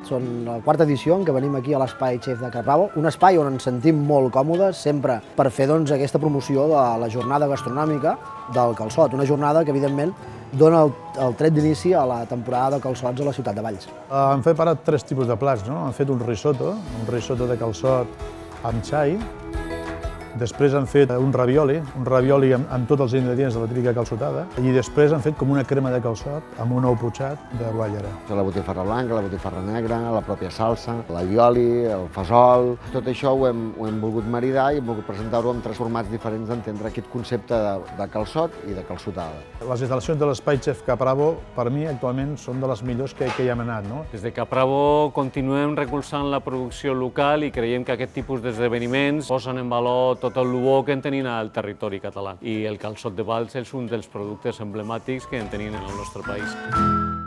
Són la quarta edició en què venim aquí a l'Espai Chef de Caprabo, un espai on ens sentim molt còmodes, sempre per fer aquesta promoció de la jornada gastronòmica del calçot, una jornada que evidentment dona el tret d'inici a la temporada de calçots a la ciutat de Valls. Han fet ara 3 tipus de plats, no? Han fet un risotto de calçot amb xai. Després han fet un ravioli amb tots els ingredients de la típica calçotada. I després han fet com una crema de calçot amb un ou putxat de guatllera. La botifarra blanca, la botifarra negra, la pròpia salsa, l'allioli, el fesol... Tot això ho hem volgut maridar i hem volgut presentar-ho amb 3 formats diferents d'entendre aquest concepte de calçot i de calçotada. Les instal·lacions de l'Espai Chef Caprabo, per mi, actualment, són de les millors que hi hem anat, no? Des de Caprabo continuem recolzant la producció local i creiem que aquest tipus d'esdeveniments posen en valor tot el bo que en tenim al territori català. I el calçot de Valls és un dels productes emblemàtics que en tenim en el nostre país.